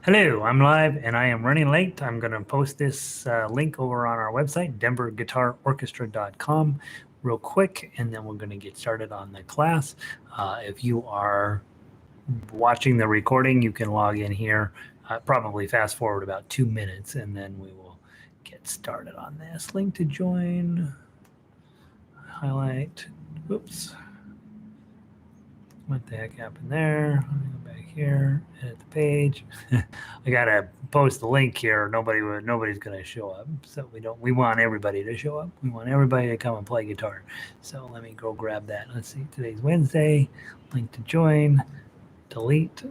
Hello, I'm live and I am running late. I'm going to post this link over on our website, denverguitarorchestra.com, real quick, and then we're going to get started on the class. If you are watching the recording, you can log in here, probably fast forward about 2 minutes, and then we will get started on this. Link to join, highlight, oops. What the heck happened there? Let me go back here, edit the page. I gotta post the link here. Nobody's gonna show up. So we want everybody to show up. We want everybody to come and play guitar. So let me go grab that. Let's see, today's Wednesday. Link to join, delete,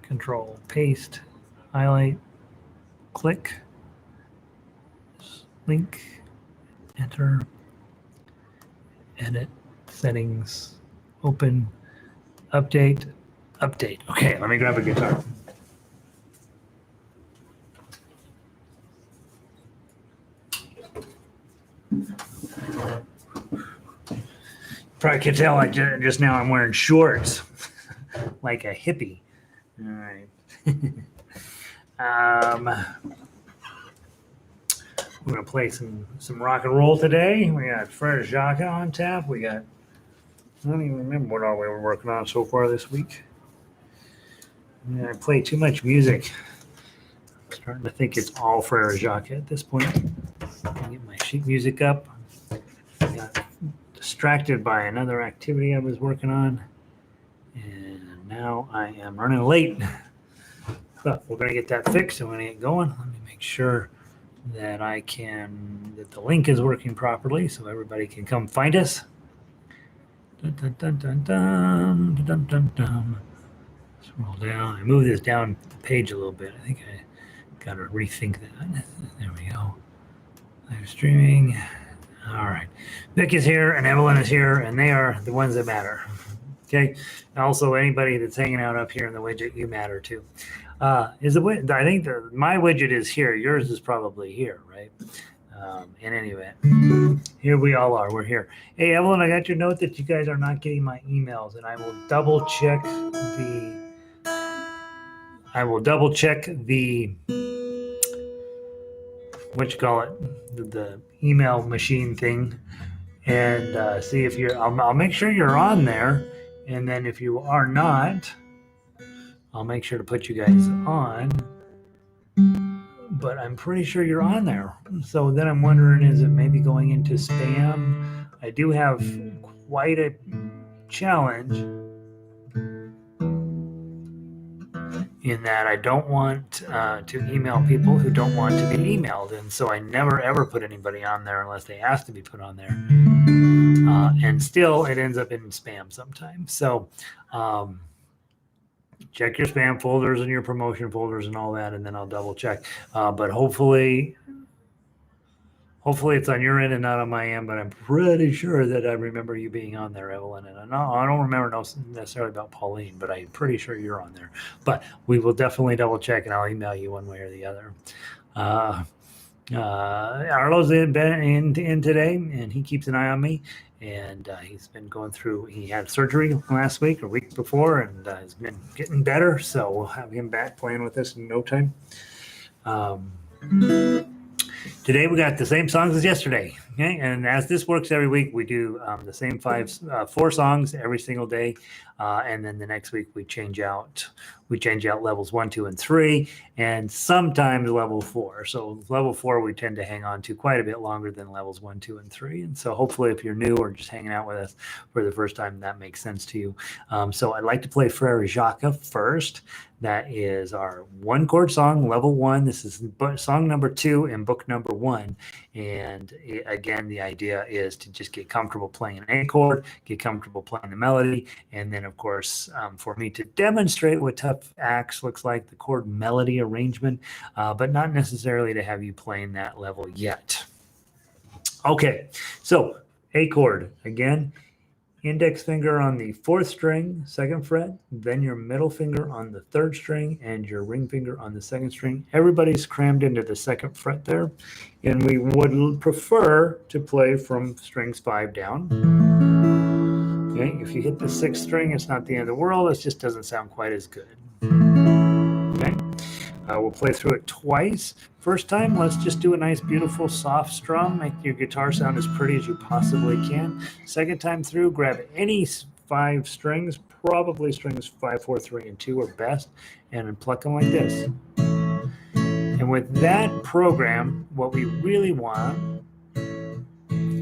control, paste, highlight, click, link, enter, edit, settings, open, update. Okay, let me grab a guitar. Probably can tell just now I'm wearing shorts like a hippie. All right. We're going to play some rock and roll today. We got Frère, Jacques on tap. I don't even remember what all we were working on so far this week. I play too much music. I'm starting to think it's all Frère Jacques at this point. I'll get my sheet music up. I got distracted by another activity I was working on, and now I am running late. But we're going to get that fixed and we're going to get going. Let me make sure that the link is working properly so everybody can come find us. Dun, dun, dun, dun, dun, dun, dun. Scroll down. I move this down the page a little bit. I think I got to rethink that. There we go. Live streaming. All right. Vic is here and Evelyn is here, and they are the ones that matter. Okay. Also, anybody that's hanging out up here in the widget, you matter too. I think my widget is here. Yours is probably here, right? In any event, here we all are. We're here. Hey, Evelyn, I got your note that you guys are not getting my emails, and I will double check the what you call it, the email machine thing, and see if you're. I'll make sure you're on there, and then if you are not, I'll make sure to put you guys on. But I'm pretty sure you're on there. So then I'm wondering, is it maybe going into spam? I do have quite a challenge in that I don't want to email people who don't want to be emailed. And so I never, ever put anybody on there unless they ask to be put on there. And still, it ends up in spam sometimes. So check your spam folders and your promotion folders and all that, and then I'll double check. But hopefully it's on your end and not on my end, but I'm pretty sure that I remember you being on there, Evelyn. And I don't remember necessarily about Pauline, but I'm pretty sure you're on there. But we will definitely double check, and I'll email you one way or the other. Arlo's in today, and he keeps an eye on me. And he's been going through, he had surgery last week or week before, and has been getting better. So we'll have him back playing with us in no time. Today we got the same songs as yesterday. Okay, and as this works every week, we do the same 4 songs every single day, and then the next week we change out levels 1, 2, and 3, and sometimes level 4. So level 4 we tend to hang on to quite a bit longer than levels 1, 2, and 3. And so hopefully, if you're new or just hanging out with us for the first time, that makes sense to you. So I'd like to play Frère Jacques first. That is our 1-chord song, level 1. This is song number 2 in book number 1. And again, the idea is to just get comfortable playing an A chord, get comfortable playing the melody, and then, of course, for me to demonstrate what Tough Axe looks like, the chord melody arrangement, but not necessarily to have you playing that level yet. Okay, so A chord, again, index finger on the 4th string, 2nd fret, then your middle finger on the 3rd string, and your ring finger on the 2nd string. Everybody's crammed into the 2nd fret there, and we would prefer to play from strings 5 down. Okay, if you hit the 6th string, it's not the end of the world. It just doesn't sound quite as good. Okay, We'll play through it twice. First time, let's just do a nice, beautiful, soft strum. Make your guitar sound as pretty as you possibly can. Second time through, grab any 5 strings, probably strings 5, 4, 3, and 2 are best, and pluck them like this. And with that program, what we really want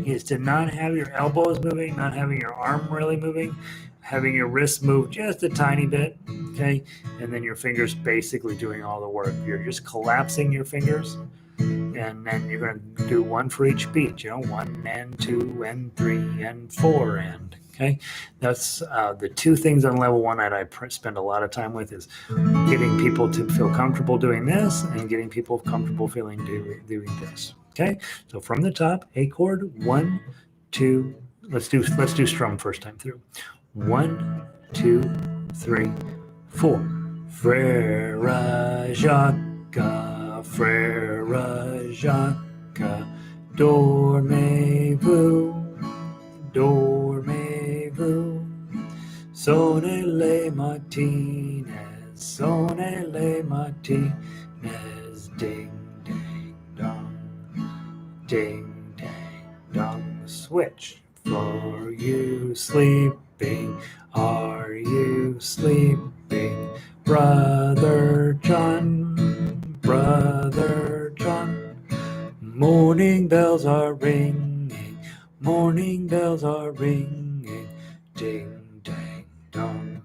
is to not have your elbows moving, not having your arm really moving, having your wrists move just a tiny bit, okay? And then your fingers basically doing all the work. You're just collapsing your fingers, and then you're going to do 1 for each beat, 1 and 2 and 3 and 4 and, okay? That's the 2 things on level 1 that I spend a lot of time with is getting people to feel comfortable doing this and getting people comfortable feeling doing this, okay? So from the top, A chord, 1, 2, let's do strum first time through. 1, 2, 3, 4. Frère Jacques, Frère Jacques, dormez-vous, dormez-vous. Sonnez les matines, sonnez les matines, ding, ding, dong, ding, ding, dong. Switch. For you sleeping? Are you sleeping? Brother John, Brother John. Morning bells are ringing, morning bells are ringing. Ding, ding, dong,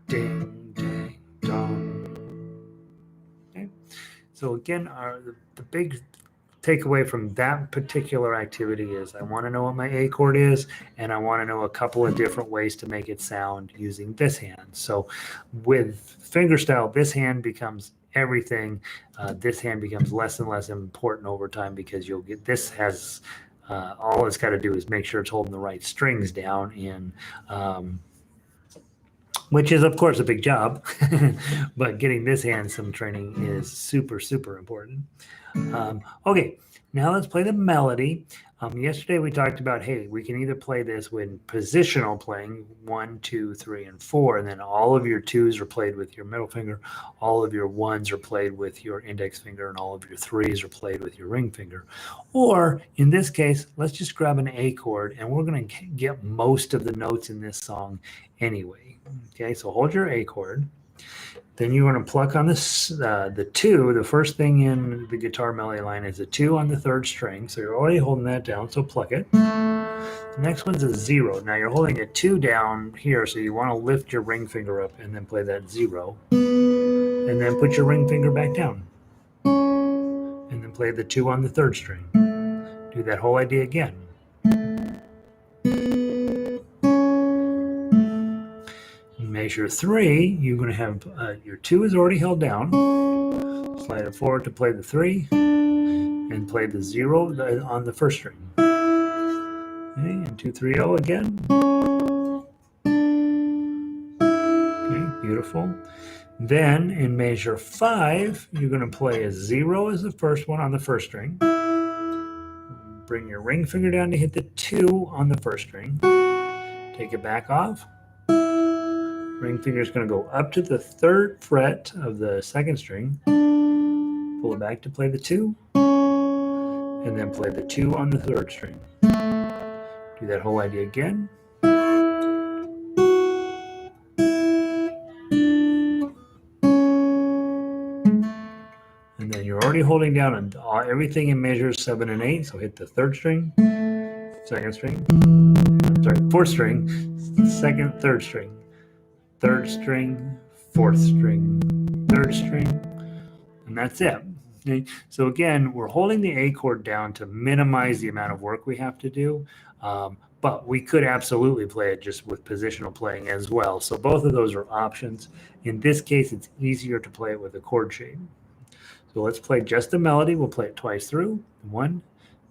ding, ding, dong. Okay. So again, the big takeaway from that particular activity is I want to know what my A chord is, and I want to know a couple of different ways to make it sound using this hand. So with fingerstyle, this hand becomes everything. This hand becomes less and less important over time because you'll get this has all it's got to do is make sure it's holding the right strings down in which is of course a big job, but getting this hand some training is super, super important. Okay, now let's play the melody. Yesterday we talked about, hey, we can either play this with positional playing, 1, 2, 3, and 4, and then all of your 2s are played with your middle finger, all of your 1s are played with your index finger, and all of your 3s are played with your ring finger. Or in this case, let's just grab an A chord, and we're going to get most of the notes in this song anyway. Okay, so hold your A chord. Then you're going to pluck on this, the 2. The first thing in the guitar melody line is a 2 on the 3rd string. So you're already holding that down, so pluck it. The next one's a 0. Now you're holding a 2 down here, so you want to lift your ring finger up and then play that 0. And then put your ring finger back down. And then play the 2 on the 3rd string. Do that whole idea again. Measure 3, you're going to have your 2 is already held down. Slide it forward to play the 3 and play the 0 on the 1st string. Okay, and 2, 3, 0 again. Okay, beautiful. Then in measure 5, you're going to play a 0 as the first one on the 1st string. Bring your ring finger down to hit the 2 on the 1st string. Take it back off. Ring finger is going to go up to the 3rd fret of the 2nd string, pull it back to play the 2, and then play the 2 on the 3rd string. Do that whole idea again. And then you're already holding down everything in measures 7 and 8, so hit the 3rd string, 2nd string, 4th string, 2nd, 3rd string. 3rd string, 4th string, 3rd string, and that's it. Okay? So again, we're holding the A chord down to minimize the amount of work we have to do, but we could absolutely play it just with positional playing as well. So both of those are options. In this case, it's easier to play it with a chord shape. So let's play just the melody. We'll play it twice through. 1,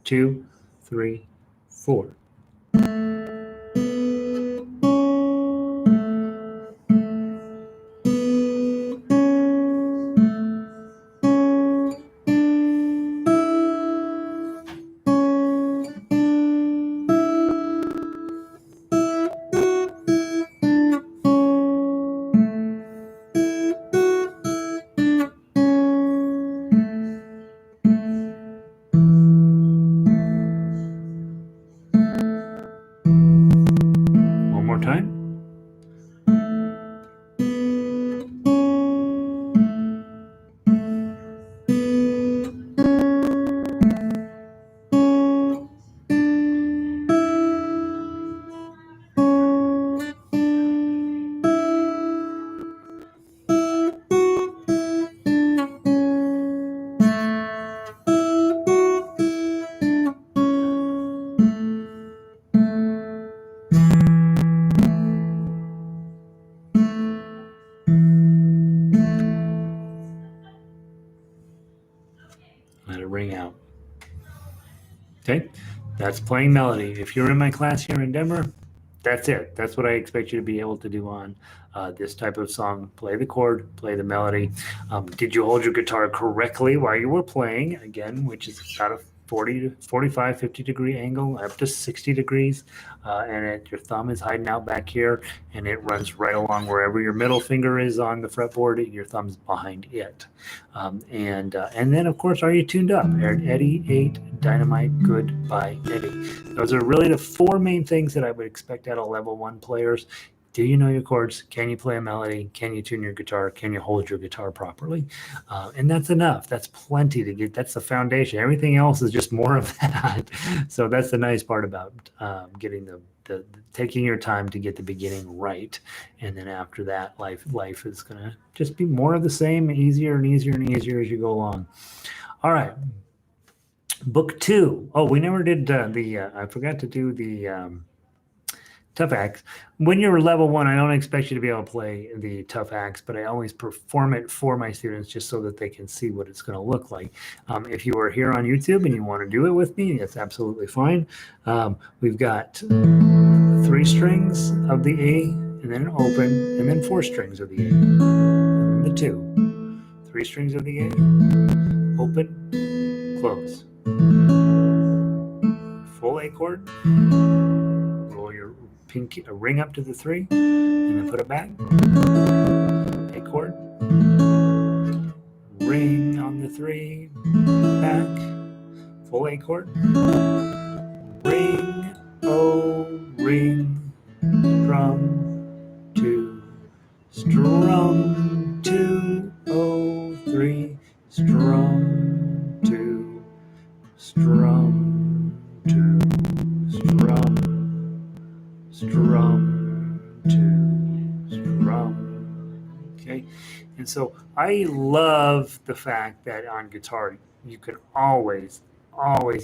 2, 3, 4. ring out. Okay, that's playing melody. If you're in my class here in Denver, that's it. That's what I expect you to be able to do on this type of song. Play the chord, play the melody. Did you hold your guitar correctly while you were playing? Again, which is about a 40 to 45, 50 degree angle, up to 60 degrees. Your thumb is hiding out back here, and it runs right along wherever your middle finger is on the fretboard. Your thumb's behind it. And then, of course, are you tuned up? Eddie 8, Dynamite, Good by Eddie. Those are really the four main things that I would expect out of level 1 players. Do you know your chords? Can you play a melody? Can you tune your guitar? Can you hold your guitar properly? And that's enough. That's plenty to get. That's the foundation. Everything else is just more of that. So that's the nice part about getting the taking your time to get the beginning right. And then after that, life is going to just be more of the same, easier and easier and easier as you go along. All right. Book 2. Oh, we never did I forgot to do the tough acts. When you're level 1, I don't expect you to be able to play the tough acts, but I always perform it for my students just so that they can see what it's going to look like. If you are here on YouTube and you want to do it with me, that's absolutely fine. We've got 3 strings of the A, and then an open, and then 4 strings of the A, and the 2. 3 strings of the A, open, close. Full A chord. Roll your pinky ring up to the 3, and then put it back. A chord. Ring on the 3, back. Full A chord. Ring, oh, ring, strum, 2, strum, 2, oh, 3, strum, 2, strum, 2, strum, 2, strum. Okay, and so I love the fact that on guitar you can always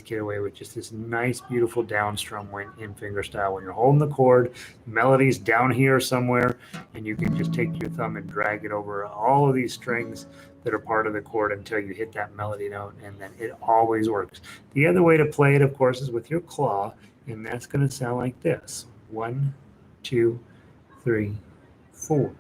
get away with just this nice, beautiful down strum when in fingerstyle. When you're holding the chord, the melody's down here somewhere, and you can just take your thumb and drag it over all of these strings that are part of the chord until you hit that melody note, and then it always works. The other way to play it, of course, is with your claw, and that's going to sound like this. 1, 2, 3, 4.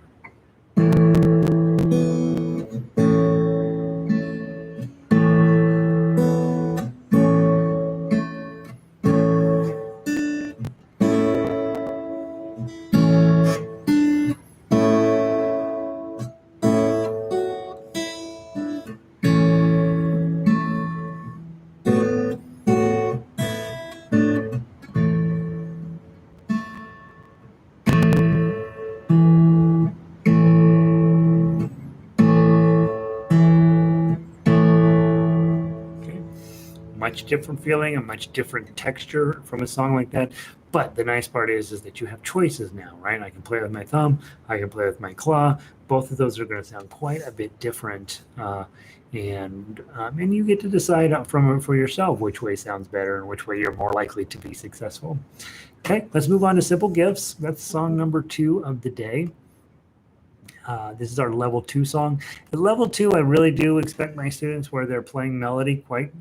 Much different feeling, a much different texture from a song like that. But the nice part is that you have choices now, right? I can play with my thumb, I can play with my claw. Both of those are going to sound quite a bit different, and you get to decide for yourself which way sounds better and which way you're more likely to be successful. Okay, let's move on to Simple Gifts. That's song number 2 of the day. This is our level 2 song. At level 2, I really do expect my students where they're playing melody quite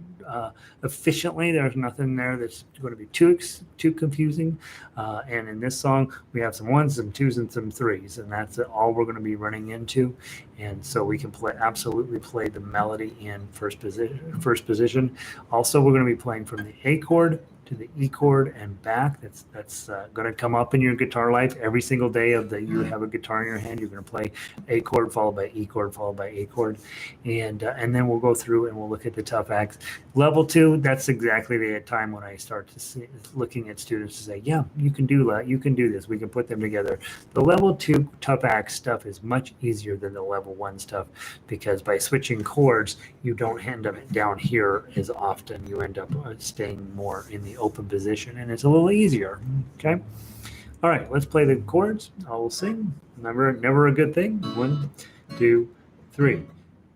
efficiently. There's nothing there that's going to be too confusing. And in this song, we have some 1s, some 2s, and some 3s, and that's all we're going to be running into. And so we can absolutely play the melody in first position. Also, we're going to be playing from the A chord to the E chord and back. That's going to come up in your guitar life every single day you have a guitar in your hand. You're going to play A chord followed by E chord followed by A chord, and then we'll go through and we'll look at the tough acts. Level 2, that's exactly the time when I start to looking at students to say, yeah, you can do that. You can do this. We can put them together. The level 2 tough act stuff is much easier than the level 1 stuff because by switching chords, you don't end up down here as often. You end up staying more in the open position, and it's a little easier. Okay. All right, let's play the chords. I will sing. Never a good thing. 1, 2, 3.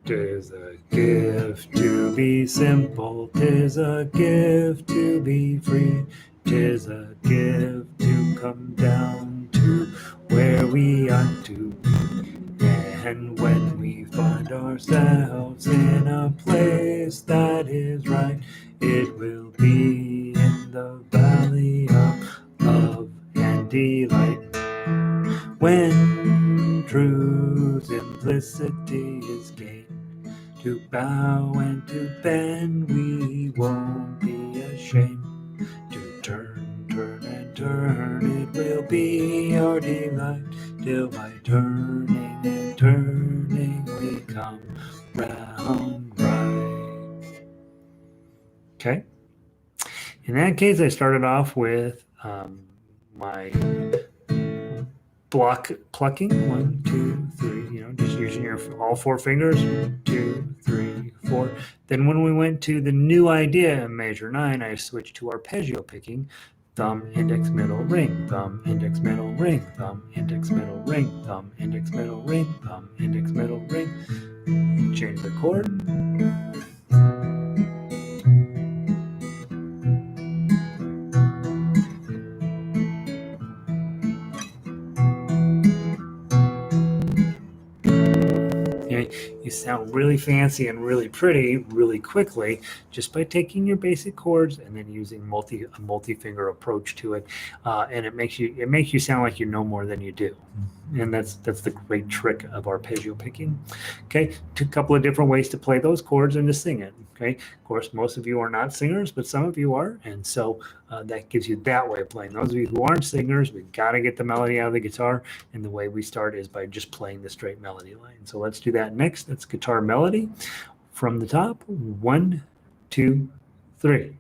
'Tis a gift to be simple. 'Tis a gift to be free. 'Tis a gift to come down to where we ought to be. And when we find ourselves in a place that is right, it will be in the valley of love and delight. When true simplicity is gained, to bow and to bend, we won't be ashamed. To turn, turn, and turn, it will be our delight, till by turning and turning we come round right. Okay. In that case, I started off with my block plucking. 1, 2, 3. Just using your all 4 fingers. 1, 2, 3, 4. Then when we went to the new idea in measure 9, I switched to arpeggio picking. Thumb, index, middle, ring. Thumb, index, middle, ring. Thumb, index, middle, ring. Thumb, index, middle, ring. Thumb, index, middle, ring. Change the chord. You sound really fancy and really pretty really quickly just by taking your basic chords and then using a multi-finger approach to it, and it makes you sound like you know more than you do. And that's the great trick of arpeggio picking. Okay, a couple of different ways to play those chords and to sing it. Okay, of course, most of you are not singers, but some of you are, and so that gives you that way of playing. Those of you who aren't singers, we got to get the melody out of the guitar, and the way we start is by just playing the straight melody line. So let's do that next. That's guitar melody from the top. 1, 2, 3.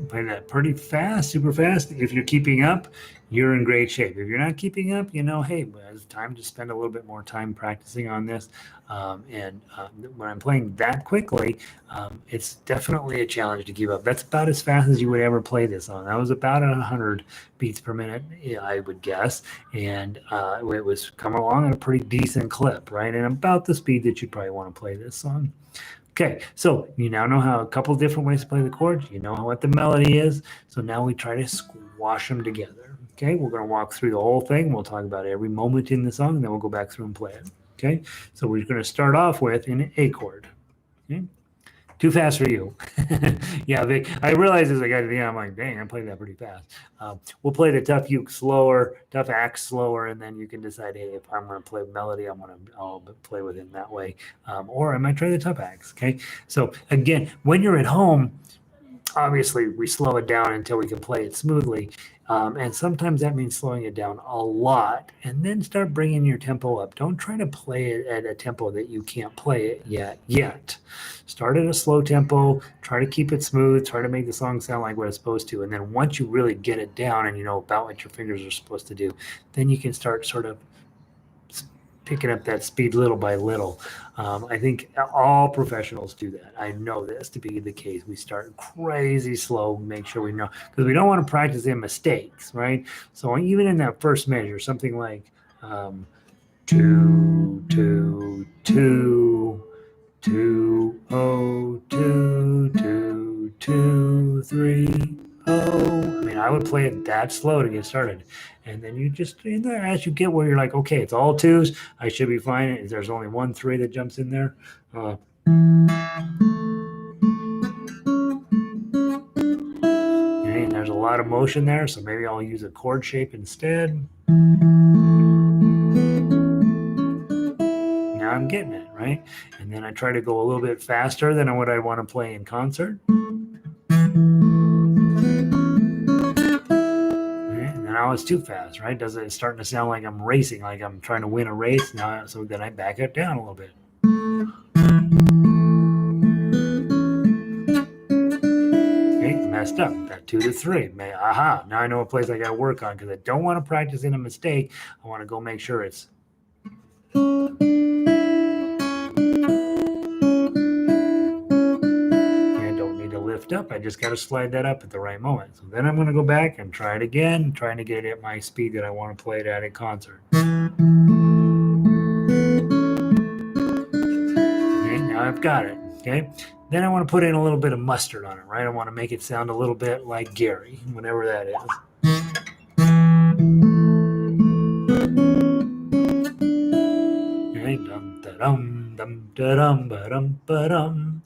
Play that pretty fast, super fast. If you're keeping up, you're in great shape. If you're not keeping up, hey, it's time to spend a little bit more time practicing on this. And when I'm playing that quickly, it's definitely a challenge to keep up. That's about as fast as you would ever play this on. That was about 100 beats per minute, I would guess. And it was coming along at a pretty decent clip, right? And about the speed that you'd probably want to play this song. Okay, so you now know how a couple of different ways to play the chords. You know what the melody is. So now we try to squash them together. Okay, we're going to walk through the whole thing. We'll talk about every moment in the song, and then we'll go back through and play it. Okay, so we're going to start off with an A chord. Okay. Too fast for you. Yeah, I realized as I got to the end, I'm like, dang, I'm playing that pretty fast. We'll play the tough uke slower, tough axe slower, and then you can decide, hey, if I'm going to play melody, I'll play with it that way. Or I might try the tough axe, okay? So again, when you're at home, obviously we slow it down until we can play it smoothly. And sometimes that means slowing it down a lot and then start bringing your tempo up. Don't try to play it at a tempo that you can't play it yet. Start at a slow tempo, try to keep it smooth, try to make the song sound like what it's supposed to. And then once you really get it down and you know about what your fingers are supposed to do, then you can start sort of picking up that speed little by little. I think all professionals do that. I know this to be the case. We start crazy slow, make sure we know, because we don't want to practice in mistakes, right? So even in that first measure, something like 2, 2, 2, 2, 0, 2, 2, 2, 3, oh. I mean, I would play it that slow to get started. And then you just, as you get where you're like, okay, it's all 2s, I should be fine. There's only 1 3 that jumps in there. And there's a lot of motion there, so maybe I'll use a chord shape instead. Now I'm getting it, right? And then I try to go a little bit faster than what I want to play in concert. Now it's too fast, right? It's starting to sound like I'm racing, like I'm trying to win a race now. So then I back it down a little bit. Okay, messed up. That 2 to 3. Aha! Now I know a place I got to work on because I don't want to practice in a mistake. I want to go make sure it's. Up. I just got to slide that up at the right moment. So then I'm going to go back and try it again, trying to get it at my speed that I want to play it at a concert. Okay, now I've got it. Okay, then I want to put in a little bit of mustard on it, right? I want to make it sound a little bit like Gary, whatever that is. Okay, dum da dum dum da dum ba dum ba dum.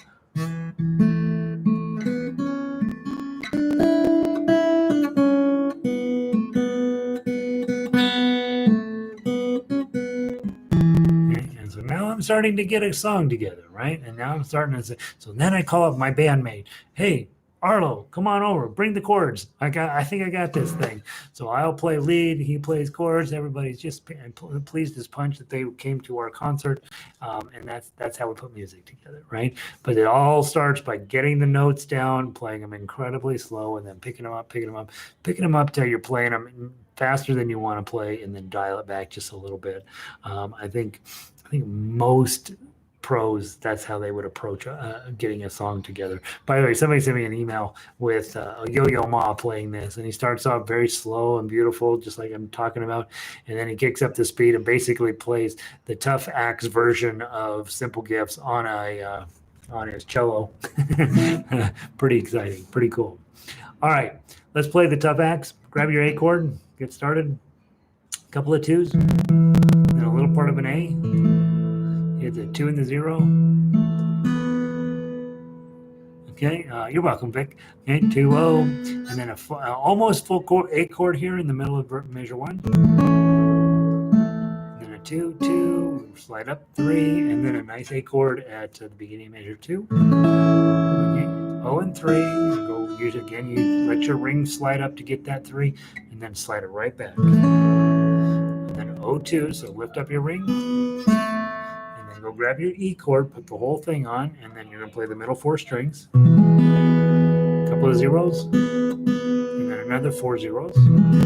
Now I'm starting to get a song together, right? And now I'm starting to say, so then I call up my bandmate. Hey, Arlo, come on over, bring the chords. I think I got this thing. So I'll play lead, he plays chords. Everybody's just pleased as punch that they came to our concert. And that's how we put music together, right? But it all starts by getting the notes down, playing them incredibly slow, and then picking them up till you're playing them faster than you want to play, and then dial it back just a little bit. I think most pros, that's how they would approach getting a song together. By the way, somebody sent me an email with a Yo-Yo Ma playing this, and he starts off very slow and beautiful, just like I'm talking about, and then he kicks up the speed and basically plays the Tough Axe version of Simple Gifts on his cello. Pretty exciting, pretty cool. All right, let's play the Tough Axe. Grab your A chord, get started. A couple of 2s, then a little part of an A. Hit the 2 and the 0. Okay, you're welcome, Vic. Okay, 2-0, and then almost full chord, A chord here in the middle of measure 1. And then a 2-2, slide up 3, and then a nice A chord at the beginning of measure 2. Okay, 0 and 3. Go use it again. You let your ring slide up to get that 3, and then slide it right back. And then 0-2, so lift up your ring. Go grab your E chord, put the whole thing on, and then you're going to play the middle 4 strings. A couple of zeros, and then another 4 zeros,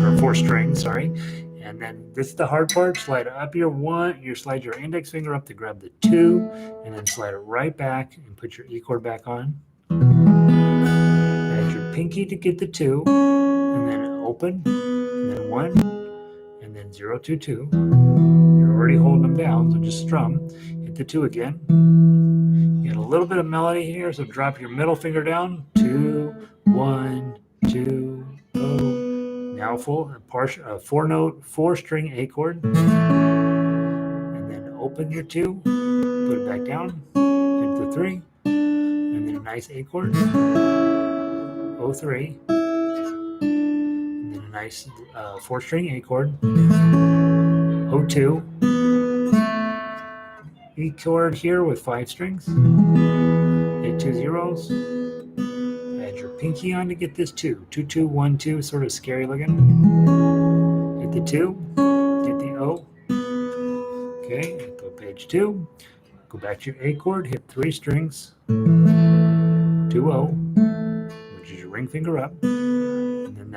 or 4 strings, sorry. And then this is the hard part. Slide up your 1, you slide your index finger up to grab the 2, and then slide it right back and put your E chord back on. Add your pinky to get the 2, and then open, and then 1, and then 0, 2, 2. You're already holding them down, so just strum. The 2 again. You get a little bit of melody here, so drop your middle finger down. 2, 1, 2, 0. Now full 4-note, 4-string A chord, and then open your 2, put it back down, hit the 3, and then a nice A chord. 0-3, and then a nice 4-string A chord. 0-2. E chord here with 5 strings. Hit 2 zeros. Add your pinky on to get this 2. 2, 2, 1, 2, sort of scary looking. Hit the 2. Hit the O. Okay, go page 2. Go back to your A chord. Hit 3 strings. 2-0, which is your ring finger up. And then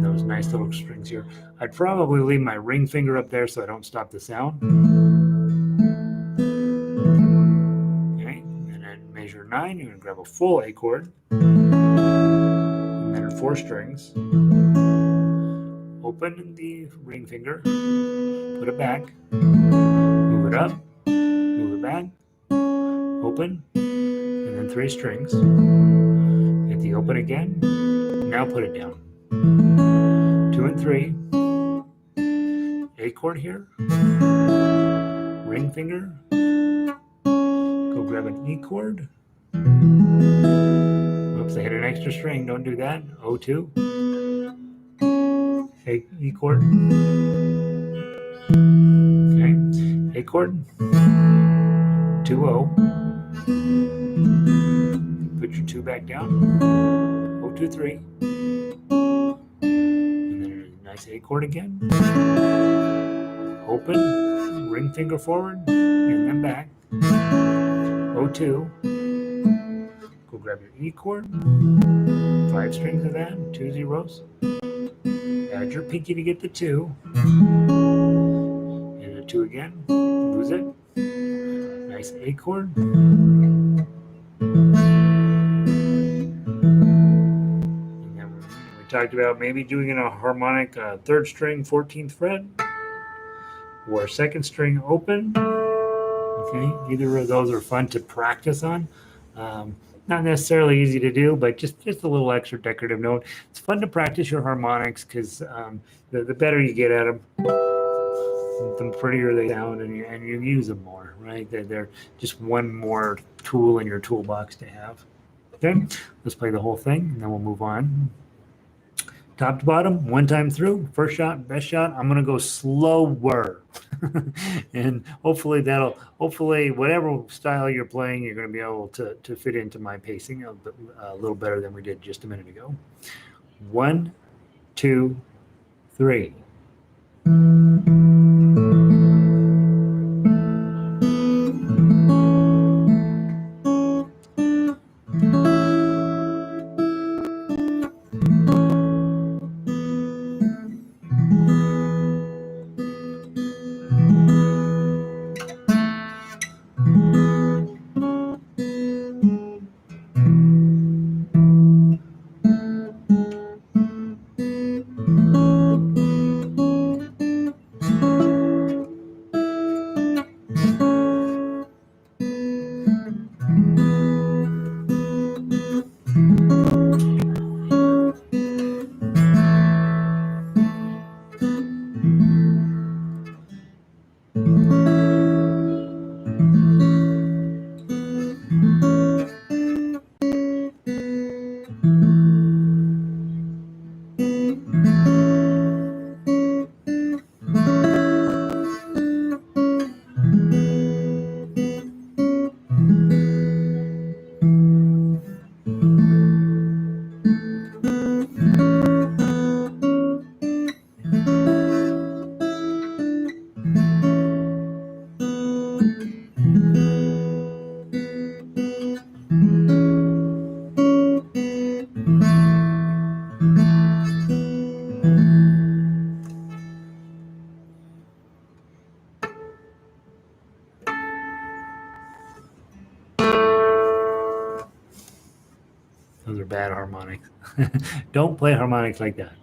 those nice little strings here. I'd probably leave my ring finger up there so I don't stop the sound. Measure 9, you're going to grab a full A chord, and then 4 strings. Open the ring finger, put it back, move it up, move it back, open, and then 3 strings. Hit the open again, now put it down. 2 and 3, A chord here, ring finger, go grab an E chord. Oops, I hit an extra string. Don't do that. O2. E chord. Okay. A chord. 2-0. Put your 2 back down. O2-3. And then a nice A chord again. Open. Ring finger forward. And then back. O2. Go grab your E chord. 5 strings of that. 2 zeros. Add your pinky to get the 2. And a 2 again. Lose it. Nice A chord. And then we talked about maybe doing a harmonic 3rd string, 14th fret, or 2nd string open. Okay, either of those are fun to practice on. Not necessarily easy to do, but just a little extra decorative note. It's fun to practice your harmonics because the better you get at them, the prettier they sound, and you use them more, right? They're just one more tool in your toolbox to have. Okay, let's play the whole thing, and then we'll move on. Top to bottom, 1 time through, first shot, best shot. I'm going to go slower. And hopefully whatever style you're playing, you're going to be able to fit into my pacing a little better than we did just a minute ago. 1, 2, 3. Those are bad harmonics. Don't play harmonics like that.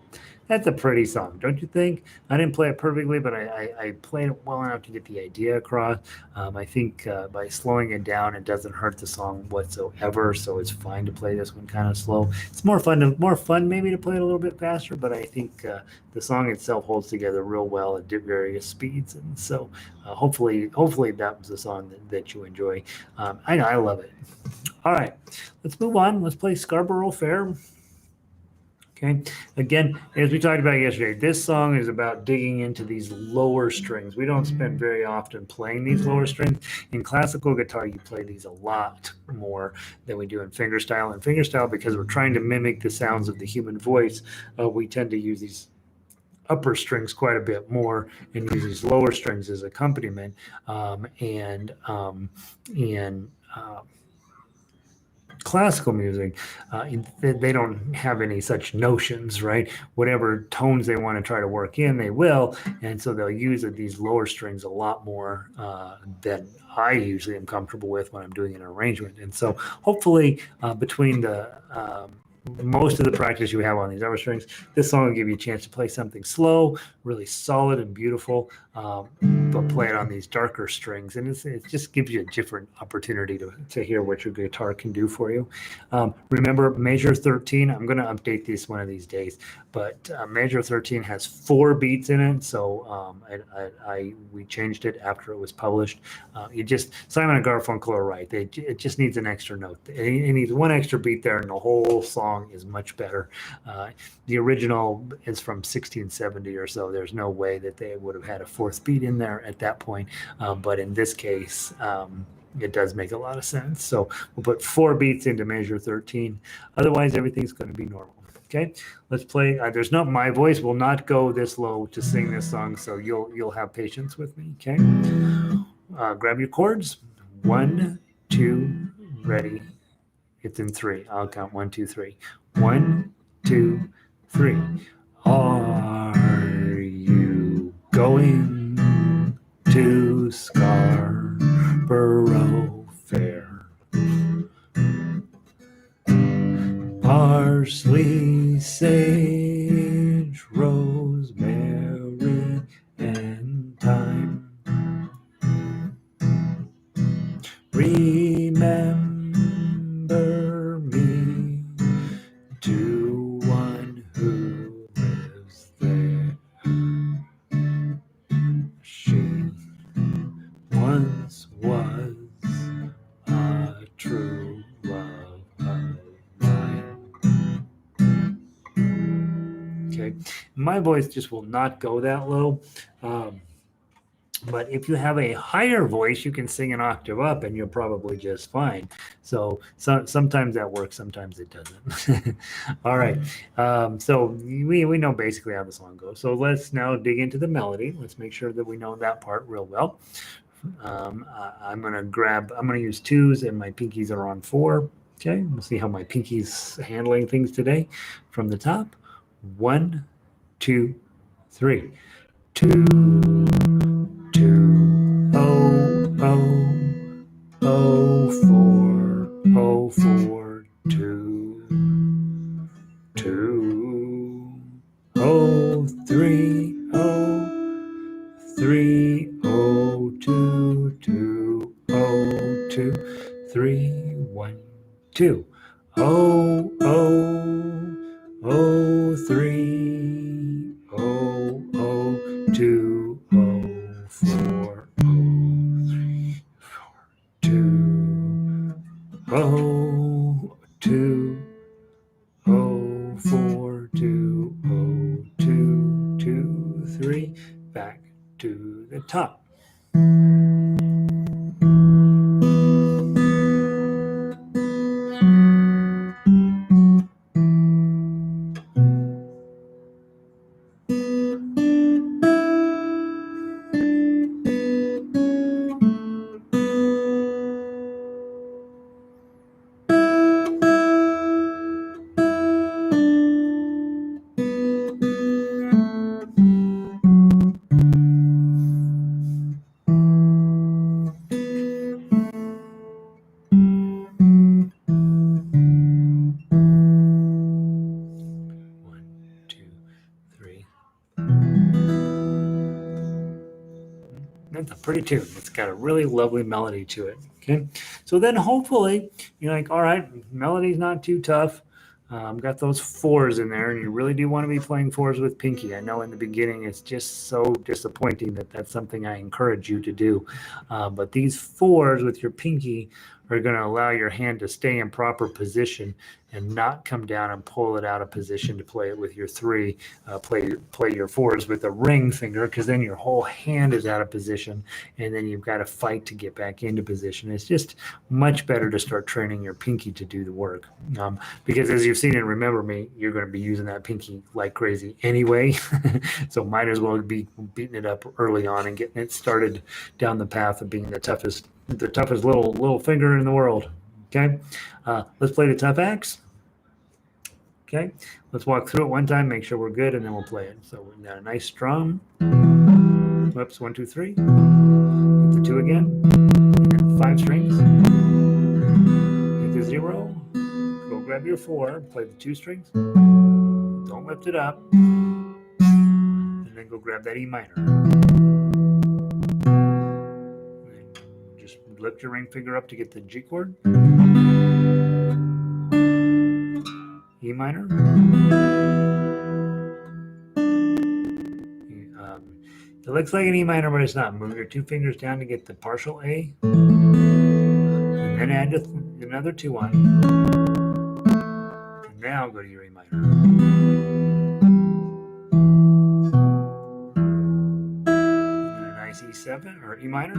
That's a pretty song, don't you think? I didn't play it perfectly, but I played it well enough to get the idea across. I think by slowing it down, it doesn't hurt the song whatsoever, so it's fine to play this one kind of slow. It's more fun maybe to play it a little bit faster, but I think the song itself holds together real well at various speeds, and so hopefully that was the song that you enjoy. I know I love it. All right, let's move on. Let's play Scarborough Fair. Okay, again, as we talked about yesterday, this song is about digging into these lower strings. We don't spend very often playing these lower strings. In classical guitar, you play these a lot more than we do in fingerstyle. In fingerstyle, because we're trying to mimic the sounds of the human voice, we tend to use these upper strings quite a bit more and use these lower strings as accompaniment. Classical music, they don't have any such notions, right? Whatever tones they want to try to work in, they will, and so they'll use these lower strings a lot more than I usually am comfortable with when I'm doing an arrangement. And so hopefully between the most of the practice you have on these upper strings, this song will give you a chance to play something slow, really solid and beautiful, but play it on these darker strings. And it just gives you a different opportunity to hear what your guitar can do for you. Remember, measure 13. I'm going to update this one of these days. but measure 13 has 4 beats in it, so we changed it after it was published. Simon and Garfunkel are right. It just needs an extra note. It needs one extra beat there, and the whole song is much better. The original is from 1670 or so. There's no way that they would have had a 4th beat in there at that point, but in this case, it does make a lot of sense. So we'll put 4 beats into measure 13. Otherwise, everything's going to be normal. Okay, let's play. My voice will not go this low to sing this song, so you'll have patience with me. Okay, grab your chords. 1, 2, ready. It's in 3. I'll count 1, 2, 3. 1, 2, 3. Are you going to Scarborough Fair? Parsley, sage, rosemary, and thyme. Remember me to one who lives there. She once was a true love of mine. Okay, my voice just will not go that low. But if you have a higher voice, you can sing an octave up and you're probably just fine. So sometimes that works, sometimes it doesn't. All right. So we know basically how the song goes. So let's now dig into the melody. Let's make sure that we know that part real well. I'm going to use 2s and my pinkies are on 4. Okay. We'll see how my pinky's handling things today. From the top, 1, 2, 3. 2, 2, oh, oh, oh, 4, oh, 4, 2, 2, oh, 3, oh, 3, oh, 2, 2, oh, 2, 3, 1, 2, oh, oh, oh, 3, oh, oh, 2, oh, 4, oh, 3, 4, 2, oh, 2, oh, 4, 2, oh, 2, 2, 3, back to the top. That's a pretty tune. It's got a really lovely melody to it. Okay, so then hopefully you're like, all right, melody's not too tough. Got those 4s in there, and you really do want to be playing 4s with pinky. I know in the beginning it's just so disappointing that that's something I encourage you to do. But these 4s with your pinky are going to allow your hand to stay in proper position and not come down and pull it out of position to play it with your 3. Play your 4s with the ring finger, because then your whole hand is out of position, and then you've got to fight to get back into position. It's just much better to start training your pinky to do the work, because as you've seen in Remember Me, you're going to be using that pinky like crazy anyway. So might as well be beating it up early on and getting it started down the path of being the toughest little finger in the world. Okay, let's play the tough axe. Okay, let's walk through it one time, make sure we're good, and then we'll play it. So we got a nice strum. Whoops, 1, 2, 3. Hit the 2 again, and then 5 strings. Hit the 0. Go grab your 4. Play the 2 strings. Don't lift it up, and then go grab that E minor. Just lift your ring finger up to get the G chord. E minor. It looks like an E minor, but it's not. Move your 2 fingers down to get the partial A, and then add another 2 on. And now go to your E minor. And a nice E7 or E minor.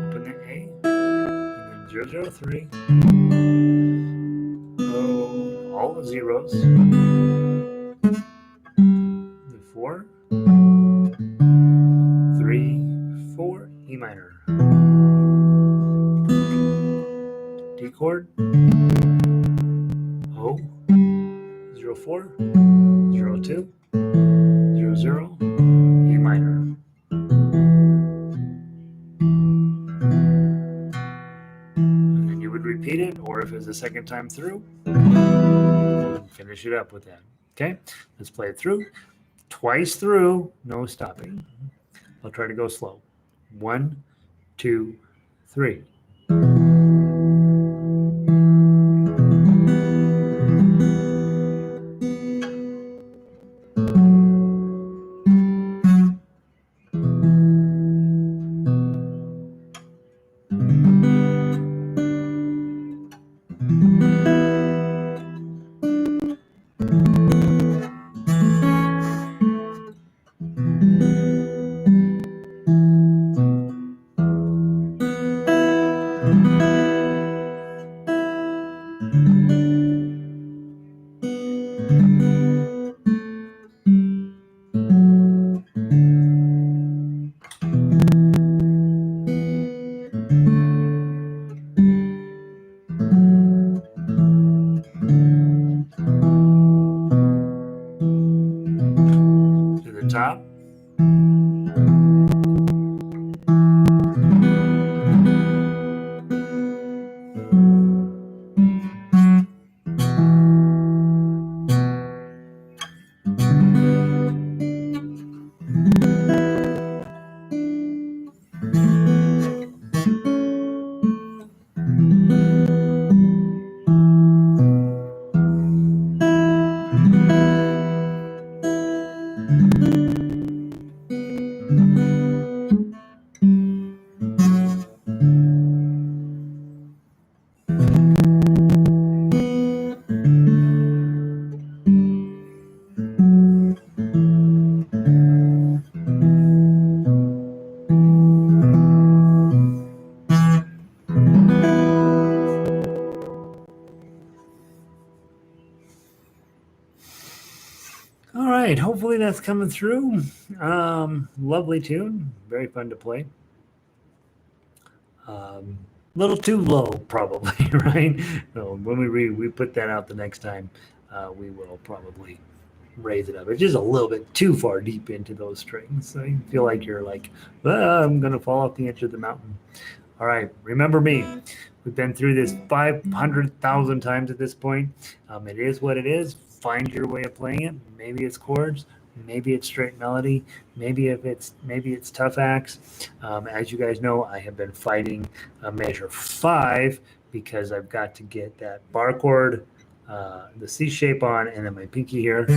Open the A, and then 0, 3. All the zeros. The 4, 3, 4, E minor. D chord. O, 0, 4, 0, 2, 0, 0, E minor. And then you would repeat it, or if it's the second time through, finish it up with that. Okay, let's play it through. Twice through, no stopping. I'll try to go slow. 1, 2, 3. To the top. All right, hopefully that's coming through. Lovely tune, very fun to play. Little too low, probably, right? So when we put that out the next time, we will probably raise it up. It's just a little bit too far deep into those strings. So you feel like you're like, I'm going to fall off the edge of the mountain. All right, remember me. We've been through this 500,000 times at this point. It is what it is. Find your way of playing it. Maybe it's chords. Maybe it's straight melody. Maybe it's tough acts. As you guys know, I have been fighting measure 5 because I've got to get that bar chord, the C shape on, and then my pinky here. Okay.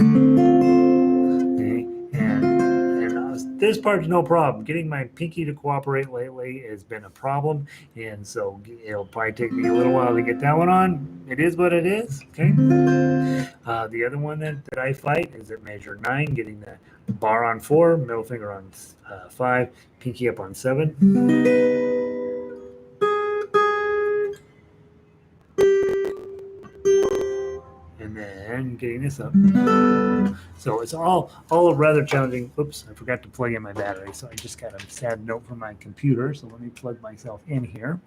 And this part's no problem. Getting my pinky to cooperate lately has been a problem, and so it'll probably take me a little while to get that one on. It is what it is. Okay. The other one that I fight is at measure 9, getting the bar on 4, middle finger on 5, pinky up on 7. And then getting this up. So it's all rather challenging. Oops, I forgot to plug in my battery, so I just got a sad note from my computer. So let me plug myself in here,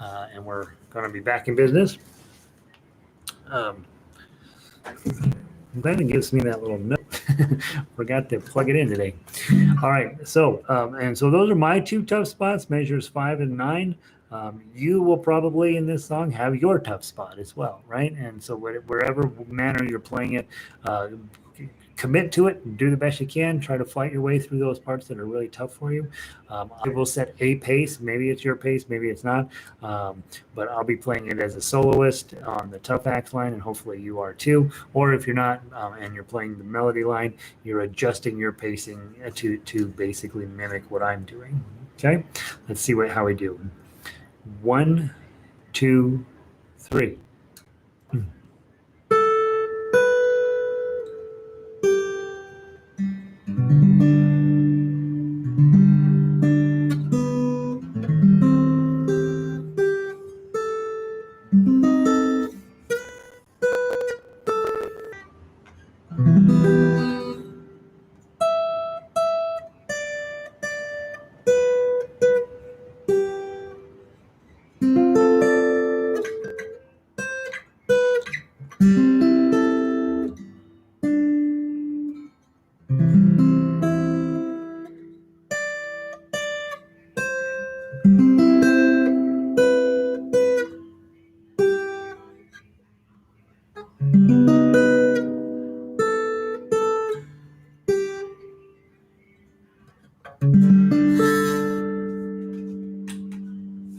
and we're going to be back in business. I'm glad it gives me that little note. Forgot to plug it in today. All right, so so those are my 2 tough spots, measures 5 and 9. You will probably in this song have your tough spot as well, right? And so wherever manner you're playing it, commit to it and do the best you can. Try to fight your way through those parts that are really tough for you. I will set a pace. Maybe it's your pace, maybe it's not. But I'll be playing it as a soloist on the tough axe line, and hopefully you are too. Or if you're not, and you're playing the melody line, you're adjusting your pacing to basically mimic what I'm doing. Okay, let's see how we do. 1, 2, 3.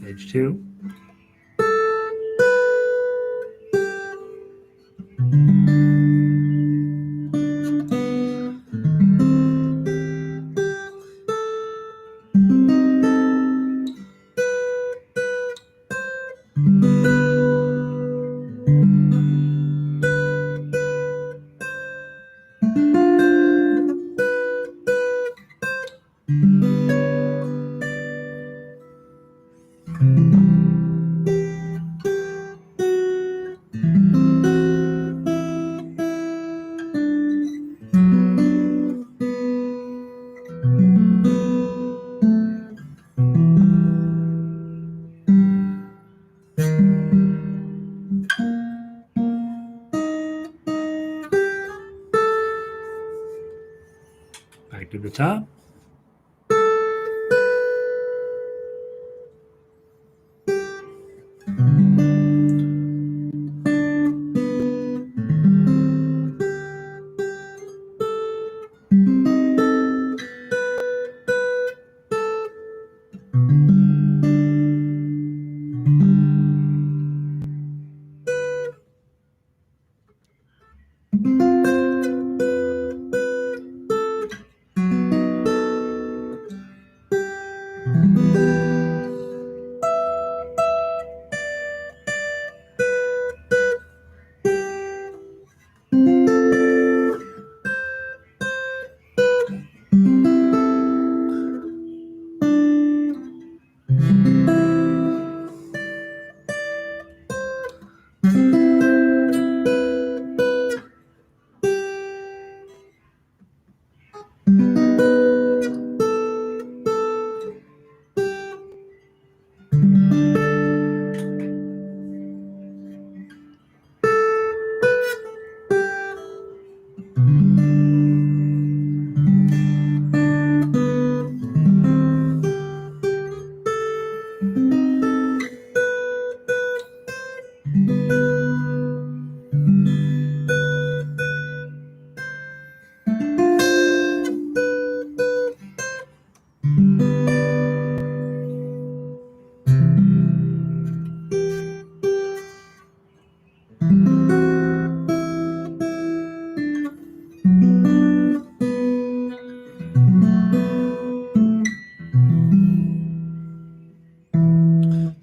Page 2. Back to the top.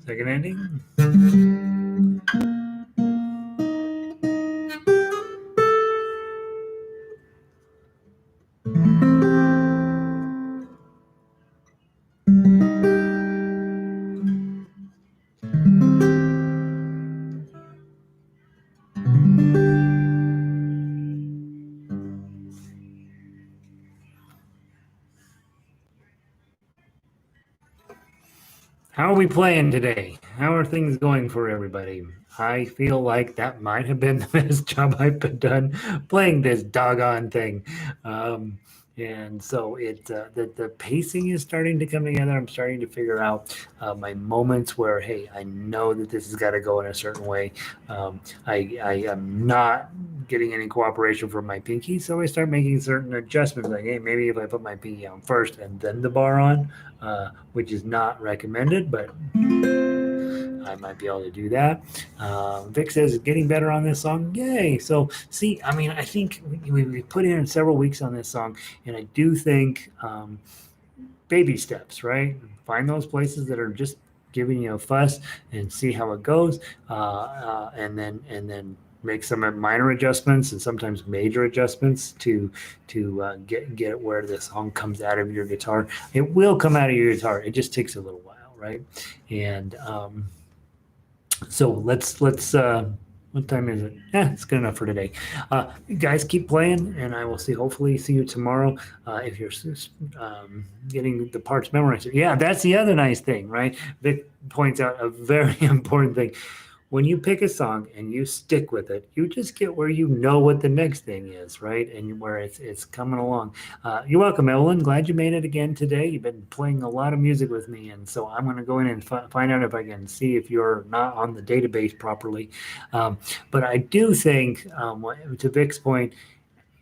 Second ending. How are we playing today? How are things going for everybody? I feel like that might have been the best job I've done playing this doggone thing. And so the pacing is starting to come together. I'm starting to figure out my moments where, hey, I know that this has got to go in a certain way. I am not getting any cooperation from my pinky, so I start making certain adjustments. Like, hey, maybe if I put my pinky on first and then the bar on, which is not recommended, but I might be able to do that. Vic says getting better on this song. Yay. So see, I mean, I think we put in several weeks on this song, and I do think baby steps, right? Find those places that are just giving you a fuss and see how it goes. And then make some minor adjustments and sometimes major adjustments to get it where the song comes out of your guitar. It will come out of your guitar. It just takes a little while, right? And so let's what time is it? Yeah, it's good enough for today. You guys keep playing, and I will hopefully see you tomorrow. If you're getting the parts memorized. Yeah, that's the other nice thing, right? Vic points out a very important thing. When you pick a song and you stick with it, you just get where you know what the next thing is, right? And where it's coming along. You're welcome, Evelyn. Glad you made it again today. You've been playing a lot of music with me, and so I'm going to go in and find out if I can see if you're not on the database properly. But I do think, to Vic's point,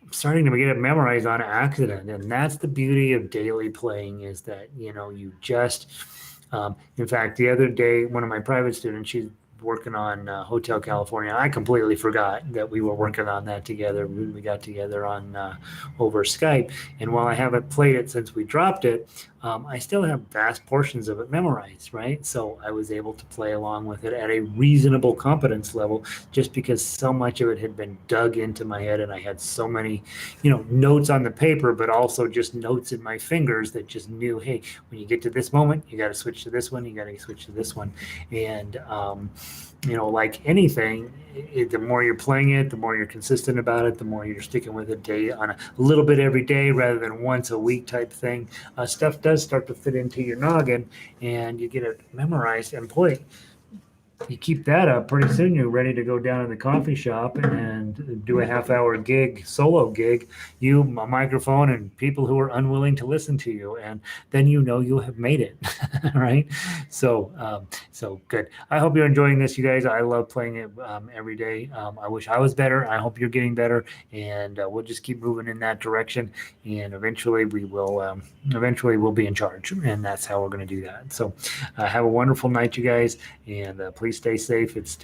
I'm starting to get it memorized on accident, and that's the beauty of daily playing is that you just. In fact, the other day, one of my private students, she's working on Hotel California. I completely forgot that we were working on that together. We got together on over Skype, and while I haven't played it since we dropped it, I still have vast portions of it memorized, right? So I was able to play along with it at a reasonable competence level just because so much of it had been dug into my head and I had so many, notes on the paper, but also just notes in my fingers that just knew, hey, when you get to this moment, you got to switch to this one, you got to switch to this one. And, like anything, the more you're playing it, the more you're consistent about it, the more you're sticking with it a little bit every day rather than once a week type thing. Stuff does start to fit into your noggin and you get it memorized. And boy, you keep that up, pretty soon you're ready to go down to the coffee shop and do a half-hour solo gig, a microphone, and people who are unwilling to listen to you, and then you have made it, right? So good. I hope you're enjoying this, you guys. I love playing it every day. I wish I was better. I hope you're getting better, and we'll just keep moving in that direction, and eventually we'll be in charge, and that's how we're going to do that. So have a wonderful night, you guys, and please stay safe. It's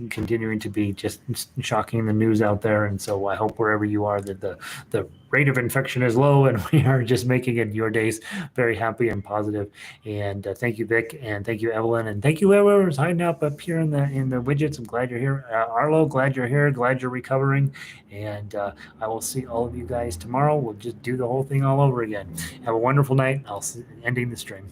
continuing to be just shocking, the news out there, and so I hope wherever you are that the rate of infection is low, and we are just making it your days very happy and positive. And thank you, Vic, and thank you, Evelyn, and thank you, whoever's hiding up here in the widgets. I'm glad you're here, Arlo. Glad you're here. Glad you're recovering, and I will see all of you guys tomorrow. We'll just do the whole thing all over again. Have a wonderful night. Ending the stream.